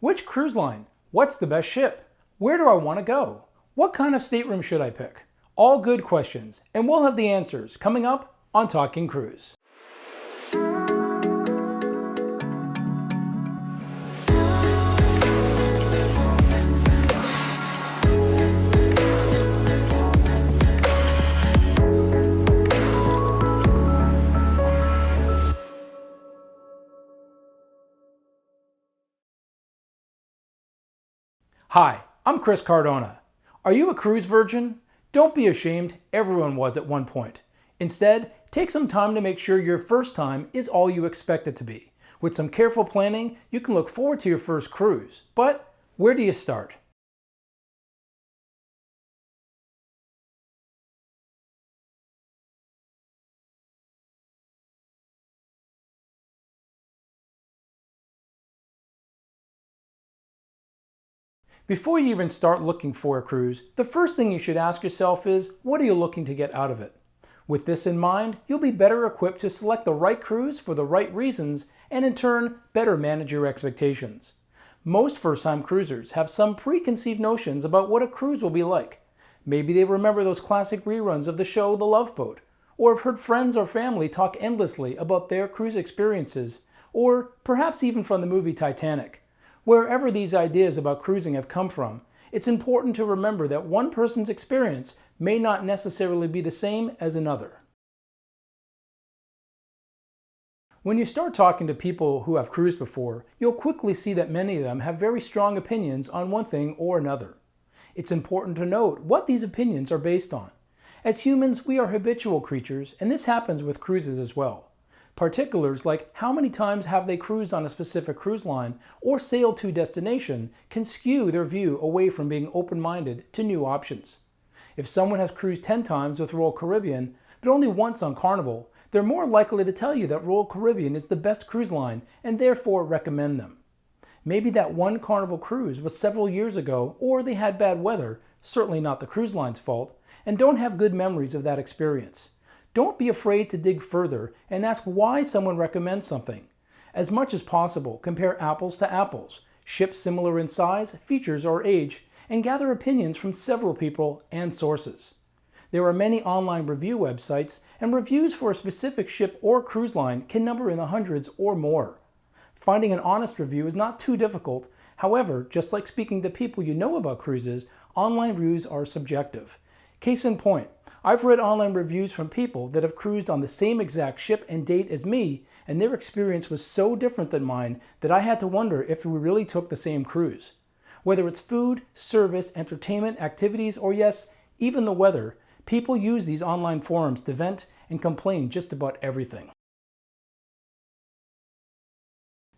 Which cruise line? What's the best ship? Where do I want to go? What kind of stateroom should I pick? All good questions, and we'll have the answers coming up on Talking Cruise. Hi, I'm Chris Cardona. Are you a cruise virgin? Don't be ashamed, everyone was at one point. Instead, take some time to make sure your first time is all you expect it to be. With some careful planning, you can look forward to your first cruise. But where do you start? Before you even start looking for a cruise, the first thing you should ask yourself is, what are you looking to get out of it? With this in mind, you'll be better equipped to select the right cruise for the right reasons and in turn, better manage your expectations. Most first-time cruisers have some preconceived notions about what a cruise will be like. Maybe they remember those classic reruns of the show The Love Boat, or have heard friends or family talk endlessly about their cruise experiences, or perhaps even from the movie Titanic. Wherever these ideas about cruising have come from, it's important to remember that one person's experience may not necessarily be the same as another. When you start talking to people who have cruised before, you'll quickly see that many of them have very strong opinions on one thing or another. It's important to note what these opinions are based on. As humans, we are habitual creatures, and this happens with cruises as well. Particulars like how many times have they cruised on a specific cruise line or sailed to destination can skew their view away from being open-minded to new options. If someone has cruised 10 times with Royal Caribbean, but only once on Carnival, they're more likely to tell you that Royal Caribbean is the best cruise line and therefore recommend them. Maybe that one Carnival cruise was several years ago, or they had bad weather, certainly not the cruise line's fault, and don't have good memories of that experience. Don't be afraid to dig further and ask why someone recommends something. As much as possible, compare apples to apples, ships similar in size, features, or age, and gather opinions from several people and sources. There are many online review websites, and reviews for a specific ship or cruise line can number in the hundreds or more. Finding an honest review is not too difficult. However, just like speaking to people you know about cruises, online reviews are subjective. Case in point, I've read online reviews from people that have cruised on the same exact ship and date as me, and their experience was so different than mine that I had to wonder if we really took the same cruise. Whether it's food, service, entertainment, activities, or yes, even the weather, people use these online forums to vent and complain just about everything.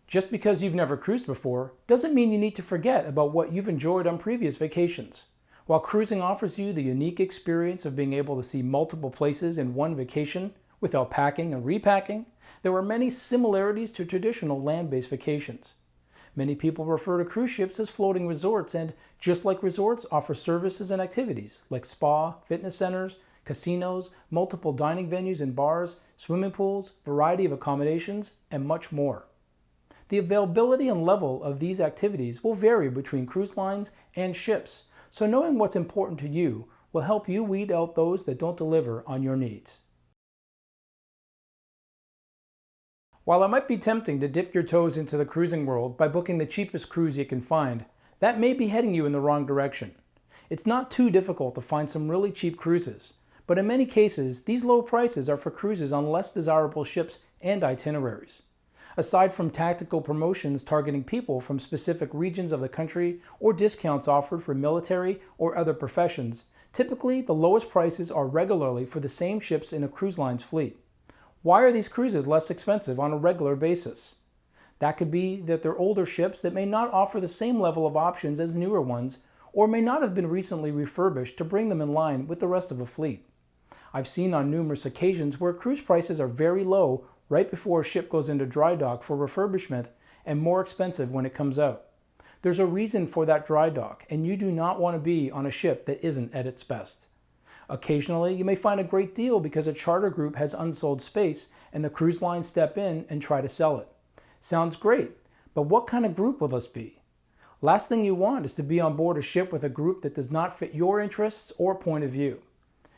Just because you've never cruised before doesn't mean you need to forget about what you've enjoyed on previous vacations. While cruising offers you the unique experience of being able to see multiple places in one vacation without packing and repacking, there are many similarities to traditional land-based vacations. Many people refer to cruise ships as floating resorts, and just like resorts, offer services and activities like spa, fitness centers, casinos, multiple dining venues and bars, swimming pools, variety of accommodations, and much more. The availability and level of these activities will vary between cruise lines and ships, so knowing what's important to you will help you weed out those that don't deliver on your needs. While it might be tempting to dip your toes into the cruising world by booking the cheapest cruise you can find, that may be heading you in the wrong direction. It's not too difficult to find some really cheap cruises, but in many cases, these low prices are for cruises on less desirable ships and itineraries. Aside from tactical promotions targeting people from specific regions of the country or discounts offered for military or other professions, typically the lowest prices are regularly for the same ships in a cruise line's fleet. Why are these cruises less expensive on a regular basis? That could be that they're older ships that may not offer the same level of options as newer ones, or may not have been recently refurbished to bring them in line with the rest of a fleet. I've seen on numerous occasions where cruise prices are very low right before a ship goes into dry dock for refurbishment and more expensive when it comes out. There's a reason for that dry dock, and you do not want to be on a ship that isn't at its best. Occasionally, you may find a great deal because a charter group has unsold space and the cruise lines step in and try to sell it. Sounds great, but what kind of group will this be? Last thing you want is to be on board a ship with a group that does not fit your interests or point of view.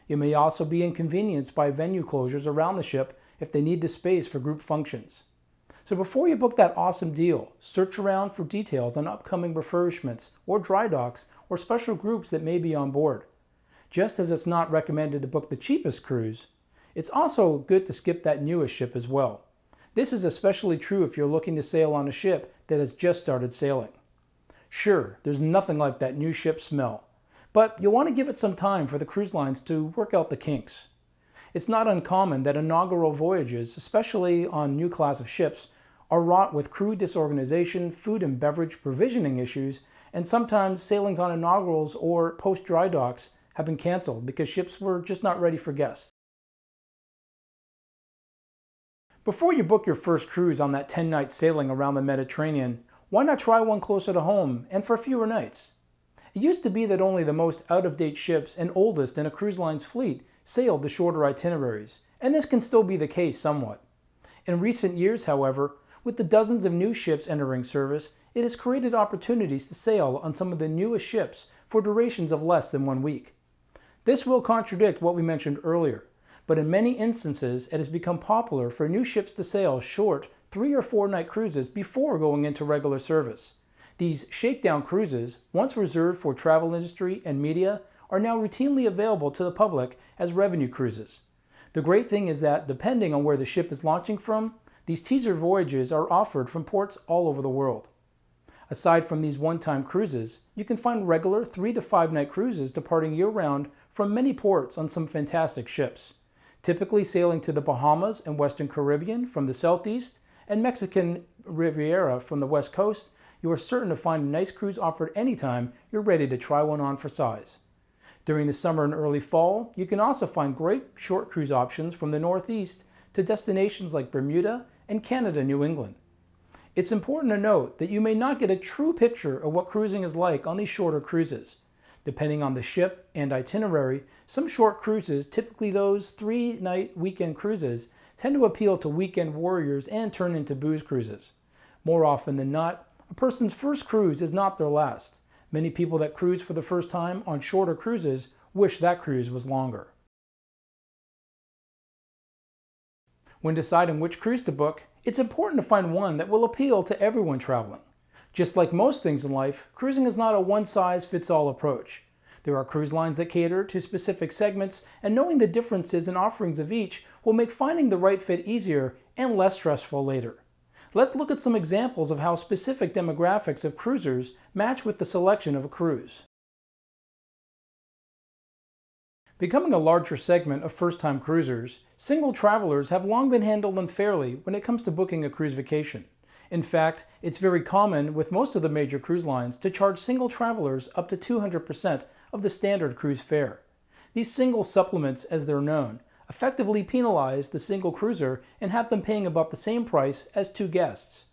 You may also be inconvenienced by venue closures around the ship if they need the space for group functions. So before you book that awesome deal, search around for details on upcoming refurbishments or dry docks or special groups that may be on board. Just as it's not recommended to book the cheapest cruise, it's also good to skip that newest ship as well. This is especially true if you're looking to sail on a ship that has just started sailing. Sure, there's nothing like that new ship smell, but you'll want to give it some time for the cruise lines to work out the kinks. It's not uncommon that inaugural voyages, especially on new class of ships, are wrought with crew disorganization, food and beverage provisioning issues, and sometimes sailings on inaugurals or post-dry docks have been canceled because ships were just not ready for guests. Before you book your first cruise on that 10-night sailing around the Mediterranean, why not try one closer to home and for fewer nights? It used to be that only the most out-of-date ships and oldest in a cruise line's fleet sailed the shorter itineraries, and this can still be the case somewhat. In recent years, however, with the dozens of new ships entering service, it has created opportunities to sail on some of the newest ships for durations of less than 1 week. This will contradict what we mentioned earlier, but in many instances it has become popular for new ships to sail short 3 or 4 night cruises before going into regular service. These shakedown cruises, once reserved for travel industry and media, are now routinely available to the public as revenue cruises. The great thing is that, depending on where the ship is launching from, these teaser voyages are offered from ports all over the world. Aside from these one-time cruises, you can find regular 3 to 5 night cruises departing year-round from many ports on some fantastic ships. Typically sailing to the Bahamas and Western Caribbean from the southeast and Mexican Riviera from the west coast, you are certain to find a nice cruise offered anytime you're ready to try one on for size. During the summer and early fall, you can also find great short cruise options from the northeast to destinations like Bermuda and Canada, New England. It's important to note that you may not get a true picture of what cruising is like on these shorter cruises. Depending on the ship and itinerary, some short cruises, typically those 3-night weekend cruises, tend to appeal to weekend warriors and turn into booze cruises. More often than not, a person's first cruise is not their last. Many people that cruise for the first time on shorter cruises wish that cruise was longer. When deciding which cruise to book, it's important to find one that will appeal to everyone traveling. Just like most things in life, cruising is not a one-size-fits-all approach. There are cruise lines that cater to specific segments, and knowing the differences and offerings of each will make finding the right fit easier and less stressful later. Let's look at some examples of how specific demographics of cruisers match with the selection of a cruise. Becoming a larger segment of first-time cruisers, single travelers have long been handled unfairly when it comes to booking a cruise vacation. In fact, it's very common with most of the major cruise lines to charge single travelers up to 200% of the standard cruise fare. These single supplements, as they're known, effectively penalize the single cruiser and have them paying about the same price as 2 guests.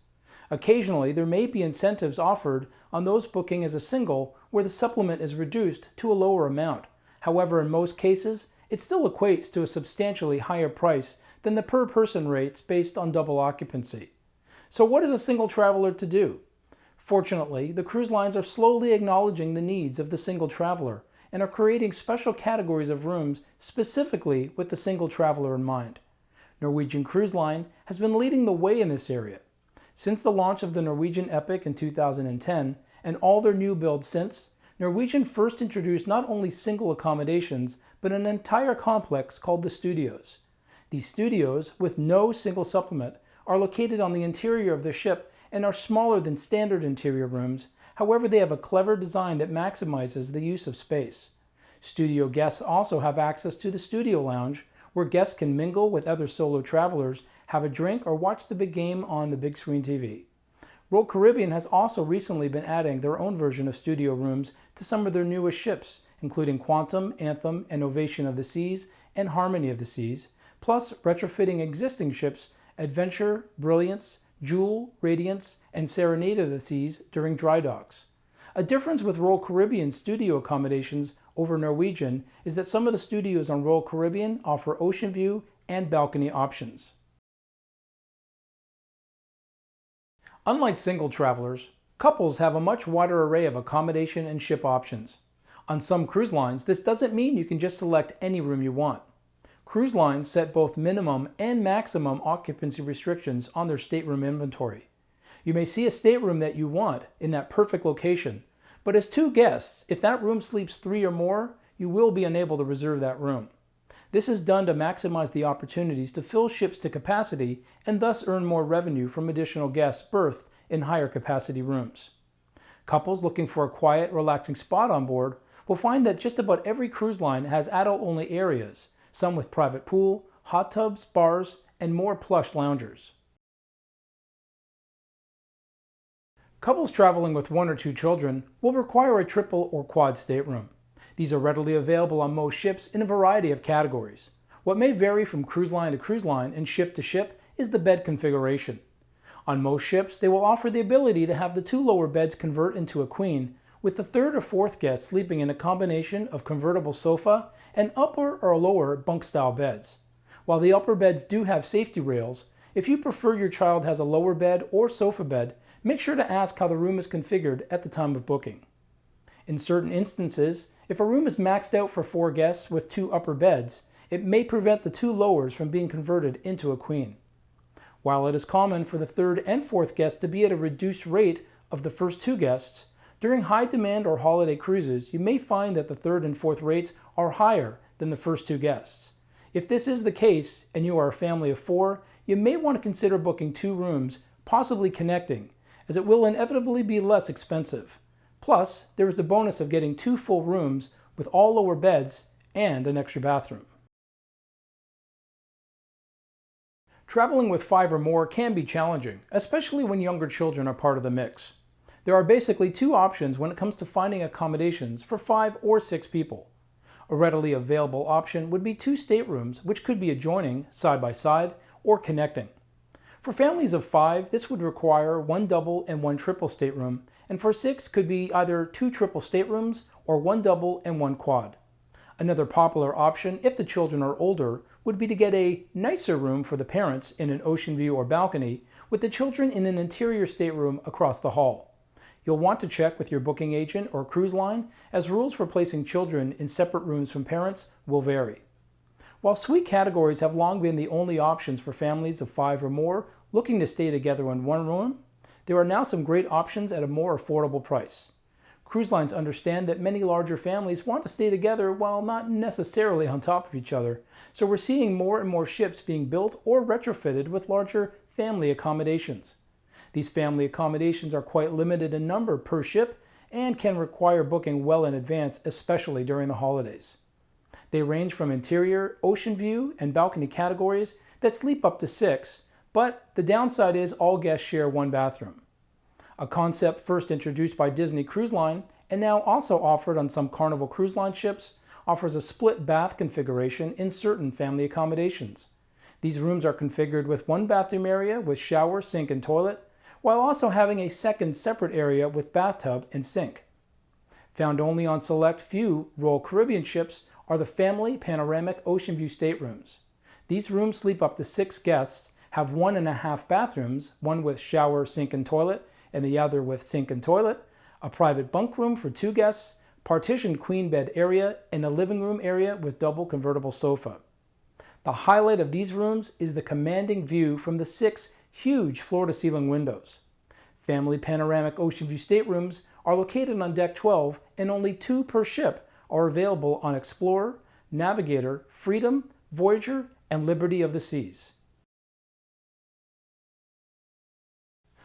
Occasionally, there may be incentives offered on those booking as a single where the supplement is reduced to a lower amount. However, in most cases, it still equates to a substantially higher price than the per-person rates based on double occupancy. So what is a single traveler to do? Fortunately, the cruise lines are slowly acknowledging the needs of the single traveler and are creating special categories of rooms specifically with the single traveler in mind. Norwegian Cruise Line has been leading the way in this area. Since the launch of the Norwegian Epic in 2010 and all their new builds since, Norwegian first introduced not only single accommodations, but an entire complex called the Studios. These studios, with no single supplement, are located on the interior of the ship and are smaller than standard interior rooms. However, they have a clever design that maximizes the use of space. Studio guests also have access to the Studio Lounge, where guests can mingle with other solo travelers, have a drink, or watch the big game on the big screen TV. Royal Caribbean has also recently been adding their own version of studio rooms to some of their newest ships, including Quantum, Anthem, and Ovation of the Seas, and Harmony of the Seas, plus retrofitting existing ships Adventure, Brilliance, Jewel, Radiance, and Serenade of the Seas during dry docks. A difference with Royal Caribbean studio accommodations over Norwegian is that some of the studios on Royal Caribbean offer ocean view and balcony options. Unlike single travelers, Couples have a much wider array of accommodation and ship options. On some cruise lines, this doesn't mean you can just select any room you want. Cruise lines set both minimum and maximum occupancy restrictions on their stateroom inventory. You may see a stateroom that you want in that perfect location, but as 2 guests, if that room sleeps 3 or more, you will be unable to reserve that room. This is done to maximize the opportunities to fill ships to capacity and thus earn more revenue from additional guests berthed in higher capacity rooms. Couples looking for a quiet, relaxing spot on board will find that just about every cruise line has adult-only areas, some with private pool, hot tubs, bars, and more plush loungers. Couples traveling with 1 or 2 children will require a triple or quad stateroom. These are readily available on most ships in a variety of categories. What may vary from cruise line to cruise line and ship to ship is the bed configuration. On most ships, they will offer the ability to have the 2 lower beds convert into a queen, with the 3rd or 4th guest sleeping in a combination of convertible sofa and upper or lower bunk-style beds. While the upper beds do have safety rails, if you prefer your child has a lower bed or sofa bed, make sure to ask how the room is configured at the time of booking. In certain instances, if a room is maxed out for 4 guests with 2 upper beds, it may prevent the 2 lowers from being converted into a queen. While it is common for the 3rd and 4th guests to be at a reduced rate of the first 2 guests, during high demand or holiday cruises, you may find that the 3rd and 4th rates are higher than the first 2 guests. If this is the case and you are a family of 4, you may want to consider booking 2 rooms, possibly connecting, as it will inevitably be less expensive. Plus, there is the bonus of getting 2 full rooms with all lower beds and an extra bathroom. Traveling with 5 or more can be challenging, especially when younger children are part of the mix. There are basically 2 options when it comes to finding accommodations for 5 or 6 people. A readily available option would be 2 staterooms, which could be adjoining, side by side, or connecting. For families of 5, this would require 1 double and 1 triple stateroom, and for 6 could be either 2 triple staterooms or 1 double and 1 quad. Another popular option, if the children are older, would be to get a nicer room for the parents in an ocean view or balcony, with the children in an interior stateroom across the hall. You'll want to check with your booking agent or cruise line, as rules for placing children in separate rooms from parents will vary. While suite categories have long been the only options for families of 5 or more looking to stay together in one room, there are now some great options at a more affordable price. Cruise lines understand that many larger families want to stay together while not necessarily on top of each other, so we're seeing more and more ships being built or retrofitted with larger family accommodations. These family accommodations are quite limited in number per ship and can require booking well in advance, especially during the holidays. They range from interior, ocean view, and balcony categories that sleep up to 6, but the downside is all guests share 1 bathroom. A concept first introduced by Disney Cruise Line and now also offered on some Carnival Cruise Line ships offers a split bath configuration in certain family accommodations. These rooms are configured with 1 bathroom area with shower, sink, and toilet, while also having a second separate area with bathtub and sink. Found only on select few Royal Caribbean ships are the family panoramic ocean view staterooms. These rooms sleep up to 6 guests, have 1.5 bathrooms, one with shower, sink, and toilet, and the other with sink and toilet, a private bunk room for 2 guests, partitioned queen bed area, and a living room area with double convertible sofa. The highlight of these rooms is the commanding view from the 6 huge floor-to-ceiling windows. Family panoramic ocean view staterooms are located on deck 12, and only 2 per ship are available on Explorer, Navigator, Freedom, Voyager, and Liberty of the Seas.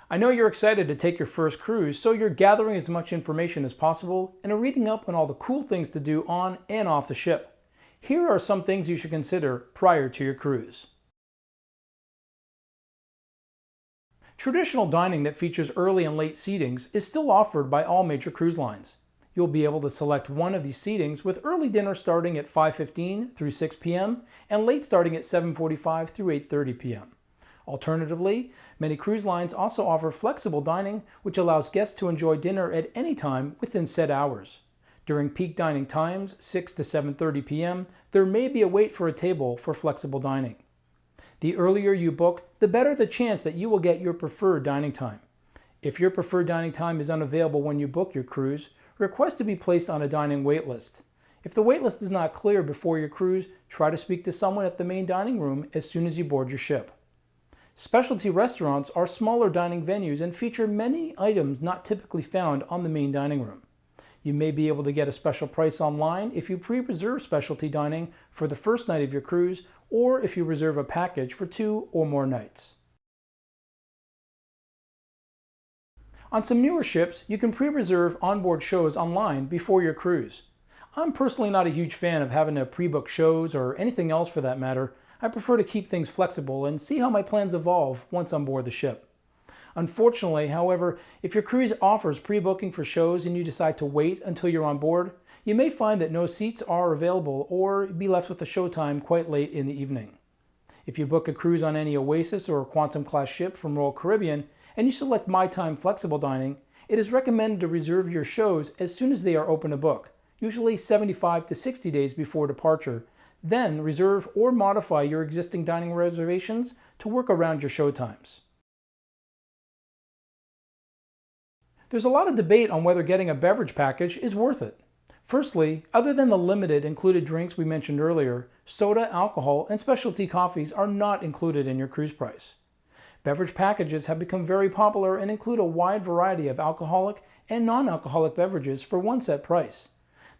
I know you're excited to take your first cruise, so you're gathering as much information as possible and are reading up on all the cool things to do on and off the ship. Here are some things you should consider prior to your cruise. Traditional dining that features early and late seatings is still offered by all major cruise lines. You'll be able to select one of these seatings with early dinner starting at 5:15 through 6 p.m. and late starting at 7:45 through 8:30 p.m. Alternatively, many cruise lines also offer flexible dining, which allows guests to enjoy dinner at any time within set hours. During peak dining times, 6 to 7:30 p.m., there may be a wait for a table for flexible dining. The earlier you book, the better the chance that you will get your preferred dining time. If your preferred dining time is unavailable when you book your cruise, request to be placed on a dining wait list. If the wait list is not clear before your cruise, try to speak to someone at the main dining room as soon as you board your ship. Specialty restaurants are smaller dining venues and feature many items not typically found on the main dining room. You may be able to get a special price online if you pre-reserve specialty dining for the first night of your cruise, or if you reserve a package for 2 or more nights. On some newer ships, you can pre-reserve onboard shows online before your cruise. I'm personally not a huge fan of having to pre-book shows or anything else for that matter. I prefer to keep things flexible and see how my plans evolve once on board the ship. Unfortunately, however, if your cruise offers pre-booking for shows and you decide to wait until you're on board, you may find that no seats are available or be left with a showtime quite late in the evening. If you book a cruise on any Oasis or Quantum class ship from Royal Caribbean and you select My Time Flexible Dining, it is recommended to reserve your shows as soon as they are open to book, usually 75 to 60 days before departure. Then reserve or modify your existing dining reservations to work around your show times. There's a lot of debate on whether getting a beverage package is worth it. Firstly, other than the limited included drinks we mentioned earlier, soda, alcohol, and specialty coffees are not included in your cruise price. Beverage packages have become very popular and include a wide variety of alcoholic and non-alcoholic beverages for one set price.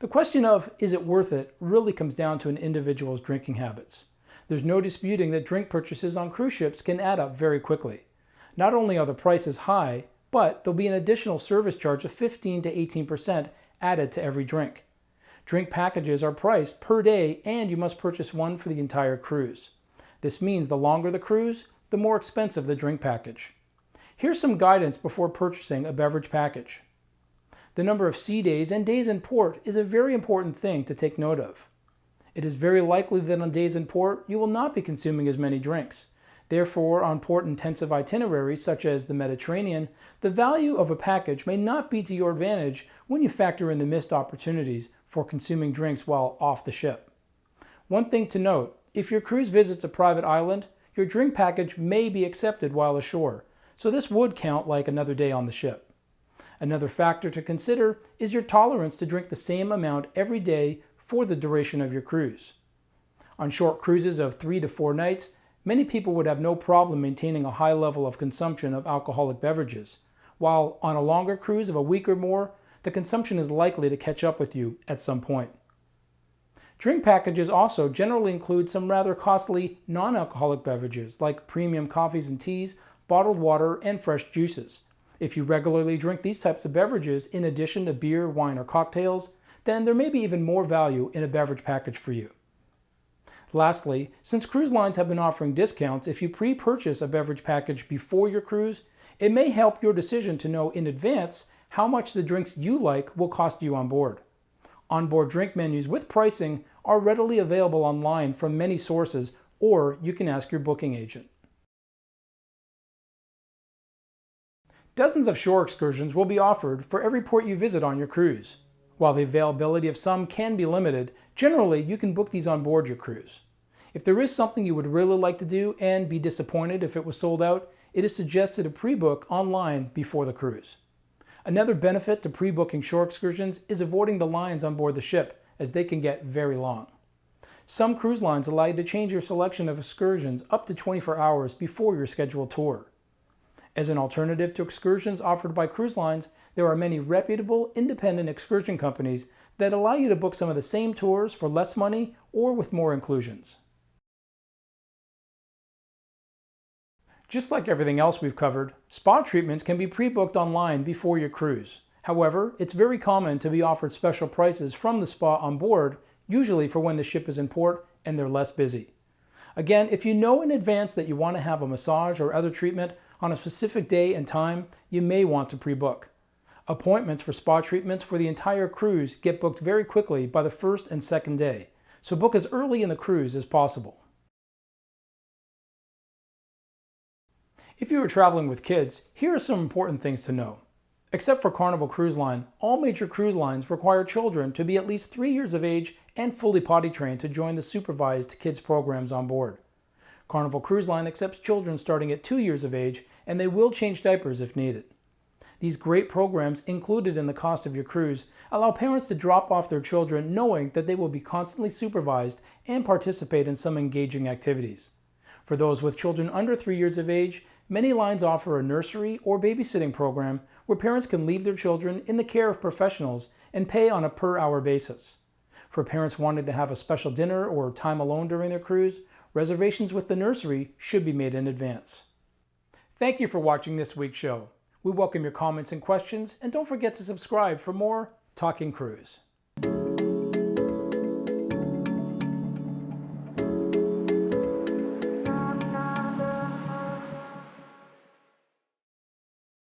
The question of, is it worth it, really comes down to an individual's drinking habits. There's no disputing that drink purchases on cruise ships can add up very quickly. Not only are the prices high, but there'll be an additional service charge of 15 to 18% added to every drink. Drink packages are priced per day and you must purchase one for the entire cruise. This means the longer the cruise, the more expensive the drink package. Here's some guidance before purchasing a beverage package. The number of sea days and days in port is a very important thing to take note of. It is very likely that on days in port you will not be consuming as many drinks. Therefore, on port-intensive itineraries such as the Mediterranean, the value of a package may not be to your advantage when you factor in the missed opportunities for consuming drinks while off the ship. One thing to note, if your cruise visits a private island, your drink package may be accepted while ashore, so this would count like another day on the ship. Another factor to consider is your tolerance to drink the same amount every day for the duration of your cruise. On short cruises of 3 to 4 nights, many people would have no problem maintaining a high level of consumption of alcoholic beverages, while on a longer cruise of a week or more, the consumption is likely to catch up with you at some point. Drink packages also generally include some rather costly non-alcoholic beverages like premium coffees and teas, bottled water, and fresh juices. If you regularly drink these types of beverages in addition to beer, wine, or cocktails, then there may be even more value in a beverage package for you. Lastly, since cruise lines have been offering discounts if you pre-purchase a beverage package before your cruise, it may help your decision to know in advance how much the drinks you like will cost you on board. Onboard drink menus with pricing are readily available online from many sources, or you can ask your booking agent. Dozens of shore excursions will be offered for every port you visit on your cruise. While the availability of some can be limited, generally you can book these on board your cruise. If there is something you would really like to do and be disappointed if it was sold out, it is suggested to pre-book online before the cruise. Another benefit to pre-booking shore excursions is avoiding the lines on board the ship, as they can get very long. Some cruise lines allow you to change your selection of excursions up to 24 hours before your scheduled tour. As an alternative to excursions offered by cruise lines, there are many reputable, independent excursion companies that allow you to book some of the same tours for less money or with more inclusions. Just like everything else we've covered, spa treatments can be pre-booked online before your cruise. However, it's very common to be offered special prices from the spa on board, usually for when the ship is in port and they're less busy. Again, if you know in advance that you want to have a massage or other treatment on a specific day and time, you may want to pre-book. Appointments for spa treatments for the entire cruise get booked very quickly by the first and second day, so book as early in the cruise as possible. If you are traveling with kids, here are some important things to know. Except for Carnival Cruise Line, all major cruise lines require children to be at least 3 years of age and fully potty trained to join the supervised kids programs on board. Carnival Cruise Line accepts children starting at 2 years of age, and they will change diapers if needed. These great programs included in the cost of your cruise allow parents to drop off their children knowing that they will be constantly supervised and participate in some engaging activities. For those with children under 3 years of age, many lines offer a nursery or babysitting program where parents can leave their children in the care of professionals and pay on a per-hour basis. For parents wanting to have a special dinner or time alone during their cruise, reservations with the nursery should be made in advance. Thank you for watching this week's show. We welcome your comments and questions, and don't forget to subscribe for more Talking Cruise.